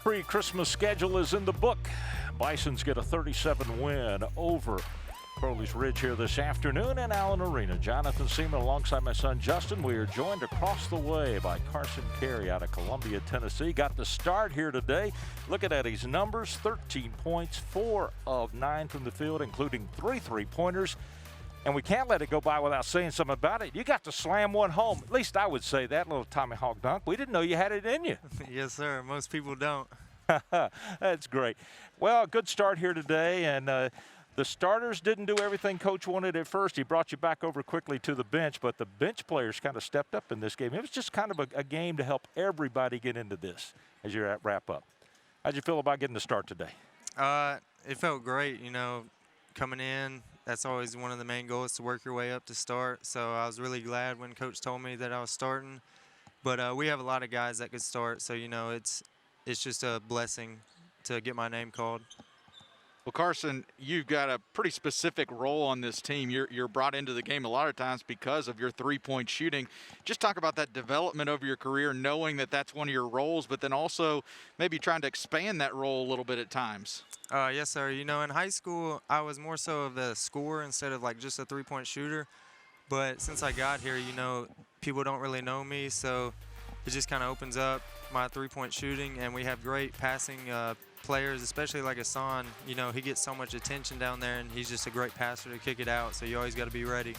Pre-Christmas schedule is in the book. Bisons get a 37 win over Crowley's Ridge here this afternoon in Allen Arena. Jonathan Seaman alongside my son Justin. We are joined across the way by Carson Carey out of Columbia, Tennessee. Got the start here today. Looking at his numbers, 13 points, 4 of 9 from the field, including 3 3-pointers. And we can't let it go by without saying something about it. You got to slam one home. At least I would say that, little Tommy Hawk dunk. We didn't know you had it in you. Yes, sir. Most people don't. That's great. Well, good start here today. And the starters didn't do everything Coach wanted at first. He brought you back over quickly to the bench, but the bench players kind of stepped up in this game. It was just kind of a game to help everybody get into this as you wrap up. How'd you feel about getting the start today? It felt great, you know, coming in. That's always one of the main goals, to work your way up to start. So I was really glad when Coach told me that I was starting. But we have a lot of guys that could start, so, you know, it's just a blessing to get my name called. Well, Carson, you've got a pretty specific role on this team. You're brought into the game a lot of times because of your three-point shooting. Just talk about that development over your career, knowing that that's one of your roles, but then also maybe trying to expand that role a little bit at times. Yes, sir. You know, in high school, I was more so of a scorer instead of like just a three-point shooter. But since I got here, you know, people don't really know me, so it just kind of opens up my three-point shooting, and we have great passing players, especially like Hassan. You know, he gets so much attention down there, and he's just a great passer to kick it out, so you always got to be ready.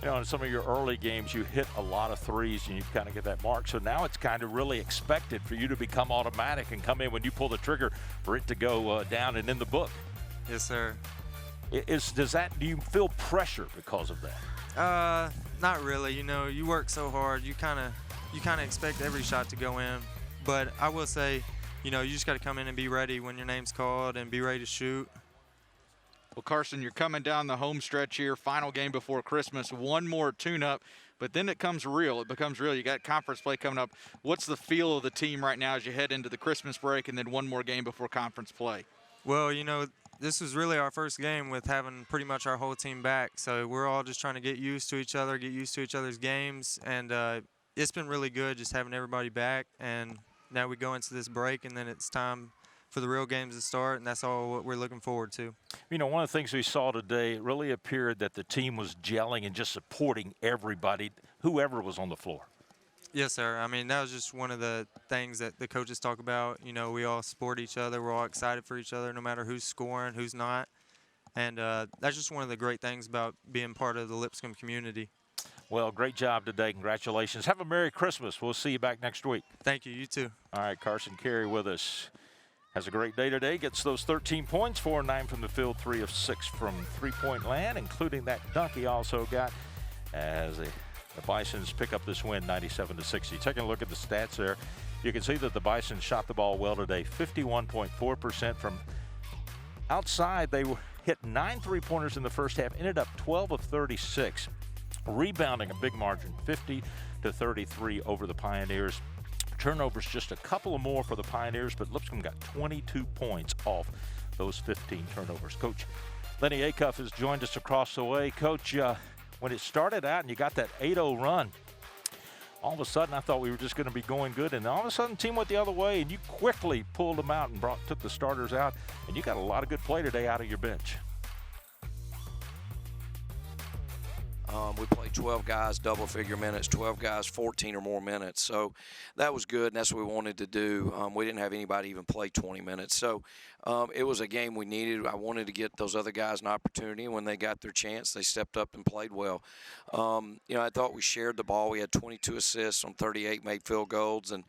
You know, in some of your early games, you hit a lot of threes and you kind of get that mark. So now it's kind of really expected for you to become automatic and come in when you pull the trigger for it to go down and in the book. Yes, sir. Do you feel pressure because of that? Not really. You know, you work so hard, you kind of expect every shot to go in. But I will say, you know, you just got to come in and be ready when your name's called and be ready to shoot. Well, Carson, you're coming down the home stretch here, final game before Christmas, one more tune-up, but then it becomes real. You got conference play coming up. What's the feel of the team right now as you head into the Christmas break and then one more game before conference play? Well, you know, this was really our first game with having pretty much our whole team back, so we're all just trying to get used to each other, get used to each other's games, and it's been really good just having everybody back. And now we go into this break, and then it's time for the real games to start, and that's all what we're looking forward to. You know, one of the things we saw today, it really appeared that the team was gelling and just supporting everybody, whoever was on the floor. Yes, sir. I mean, that was just one of the things that the coaches talk about. You know, we all support each other. We're all excited for each other, no matter who's scoring, who's not. And that's just one of the great things about being part of the Lipscomb community. Well, great job today. Congratulations. Have a Merry Christmas. We'll see you back next week. Thank you. You too. All right, Carson Carey with us. Has a great day today. Gets those 13 points, 4 of 9 from the field, 3 of 6 from three-point land, including that dunk he also got as the Bisons pick up this win, 97-60. Taking a look at the stats there, you can see that the Bisons shot the ball well today, 51.4% from outside. They hit 9 three-pointers in the first half, ended up 12 of 36. Rebounding a big margin, 50-33 over the Pioneers. Turnovers just a couple of more for the Pioneers, but Lipscomb got 22 points off those 15 turnovers. Coach Lenny Acuff has joined us across the way. Coach, when it started out and you got that 8-0 run, all of a sudden I thought we were just going to be going good, and all of a sudden the team went the other way, and you quickly pulled them out and took the starters out, and you got a lot of good play today out of your bench. We played 12 guys, double-figure minutes, 12 guys, 14 or more minutes. So that was good, and that's what we wanted to do. We didn't have anybody even play 20 minutes. So it was a game we needed. I wanted to get those other guys an opportunity. When they got their chance, they stepped up and played well. You know, I thought we shared the ball. We had 22 assists on 38 made field goals. And,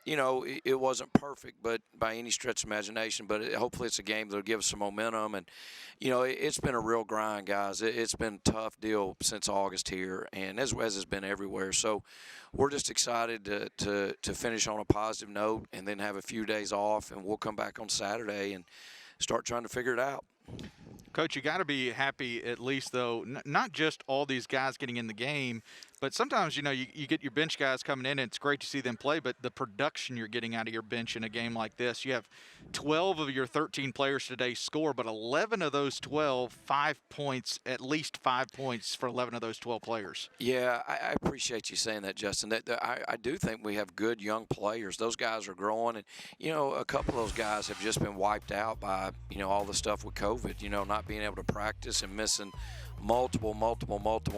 you know, it wasn't perfect, but by any stretch of imagination. But hopefully it's a game that will give us some momentum. And, you know, it's been a real grind, guys. It's been a tough deal since August here, and as it's been everywhere. So we're just excited to finish on a positive note and then have a few days off, and we'll come back on Saturday and start trying to figure it out. Coach, you got to be happy at least, though, not just all these guys getting in the game, But sometimes, you get your bench guys coming in, and it's great to see them play, but the production you're getting out of your bench in a game like this, you have 12 of your 13 players today score, but 11 of those 12, 5 points, at least 5 points for 11 of those 12 players. Yeah, I appreciate you saying that, Justin. I do think we have good young players. Those guys are growing, and, a couple of those guys have just been wiped out by, all the stuff with COVID, not being able to practice and missing multiple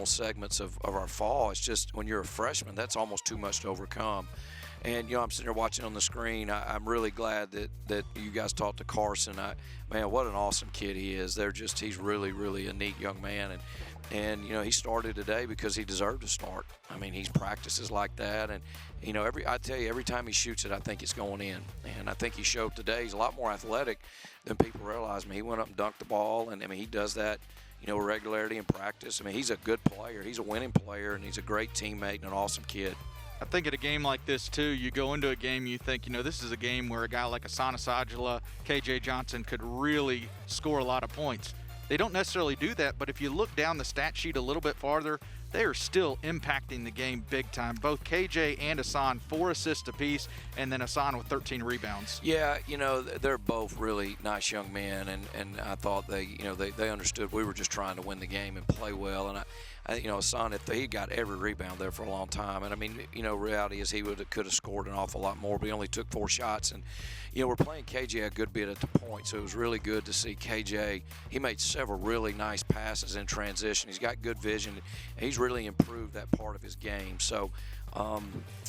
segments of our fall. It's just when you're a freshman, that's almost too much to overcome. And, I'm sitting there watching on the screen. I'm really glad that you guys talked to Carson. Man, what an awesome kid he is. He's really, really a neat young man. And he started today because he deserved to start. I mean, he's practices like that. And, I tell you, every time he shoots it, I think it's going in. And I think he showed today he's a lot more athletic than people realize. I mean, he went up and dunked the ball. And, he does that, regularity in practice. I mean, he's a good player. He's a winning player, and he's a great teammate and an awesome kid. I think at a game like this, too, you go into a game, you think, this is a game where a guy like Asana Sajala, KJ Johnson could really score a lot of points. They don't necessarily do that, but if you look down the stat sheet a little bit farther, they are still impacting the game big time. Both KJ and Asan, 4 assists apiece, and then Asan with 13 rebounds. Yeah, they're both really nice young men, and I thought they understood we were just trying to win the game and play well. And Asan, he got every rebound there for a long time. And, I mean, reality is he could have scored an awful lot more, but he only took 4 shots. And, we're playing KJ a good bit at the point, so it was really good to see KJ. He made several really nice passes in transition. He's got good vision. He's really improved that part of his game. So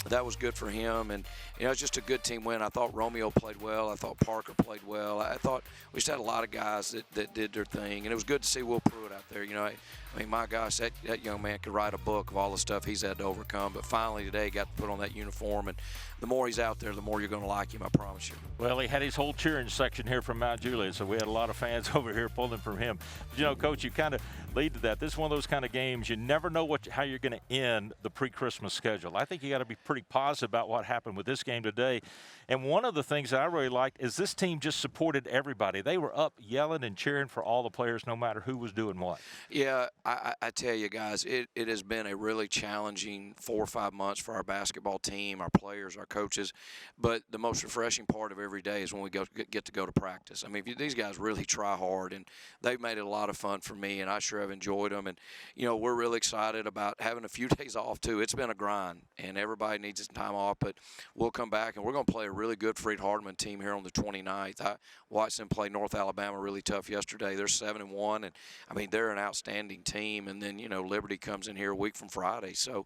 that was good for him. And, it's just a good team win. I thought Romeo played well. I thought Parker played well. I thought we just had a lot of guys that did their thing. And it was good to see Will Pruitt out there. I mean, my gosh, that young man could write a book of all the stuff he's had to overcome. But finally today he got to put on that uniform. And the more he's out there, the more you're going to like him, I promise you. Well, he had his whole cheering section here from Mount Juliet, so we had a lot of fans over here pulling from him. But, Coach, you kind of lead to that. This is one of those kind of games you never know how you're going to end the pre-Christmas schedule. I think you got to be pretty positive about what happened with this game today. And one of the things that I really liked is this team just supported everybody. They were up yelling and cheering for all the players no matter who was doing what. Yeah, I tell you guys, it has been a really challenging 4 or 5 months for our basketball team, our players, our coaches. But the most refreshing part of every day is when we get to go to practice. I mean, these guys really try hard, and they've made it a lot of fun for me, and I sure have enjoyed them. And, we're really excited about having a few days off, too. It's been a grind, and everybody needs some time off. But we'll come back, and we're going to play a really good Freed-Hardeman team here on the 29th. I watched them play North Alabama really tough yesterday. They're 7-1, and, I mean, they're an outstanding team. And then, Liberty comes in here a week from Friday. So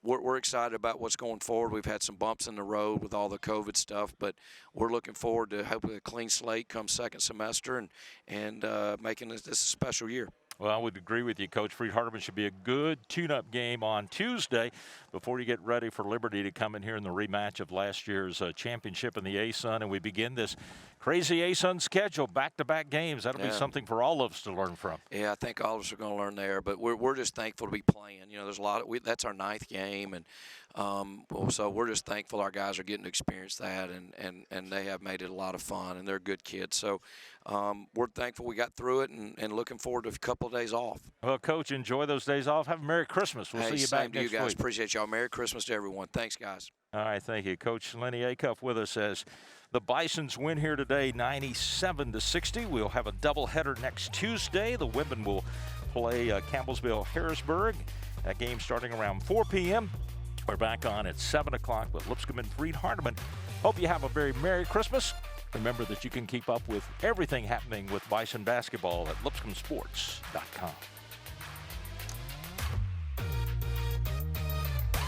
we're excited about what's going forward. We've had some bumps in the road with all the COVID stuff, but we're looking forward to hopefully a clean slate come second semester and making this a special year. Well, I would agree with you, Coach. Freed-Hardeman should be a good tune-up game on Tuesday before you get ready for Liberty to come in here in the rematch of last year's championship in the A-Sun. And we begin this crazy A-Sun schedule, back-to-back games. That'll be something for all of us to learn from. Yeah, I think all of us are going to learn there. But we're just thankful to be playing. There's a lot of that's our 9th game, and so we're just thankful our guys are getting to experience that, and they have made it a lot of fun, and they're good kids. So we're thankful we got through it, and looking forward to a couple of days off. Well, Coach, enjoy those days off. Have a Merry Christmas. We'll see you back next week. Same to you guys. Appreciate y'all. Merry Christmas to everyone. Thanks, guys. All right, thank you. Coach Lenny Acuff with us as the Bisons win here today, 97-60. We'll have a doubleheader next Tuesday. The women will play Campbellsville-Harrisburg. That game starting around 4 p.m. We're back on at 7 o'clock with Lipscomb and Freed-Hardeman. Hope you have a very Merry Christmas. Remember that you can keep up with everything happening with Bison basketball at lipscombsports.com.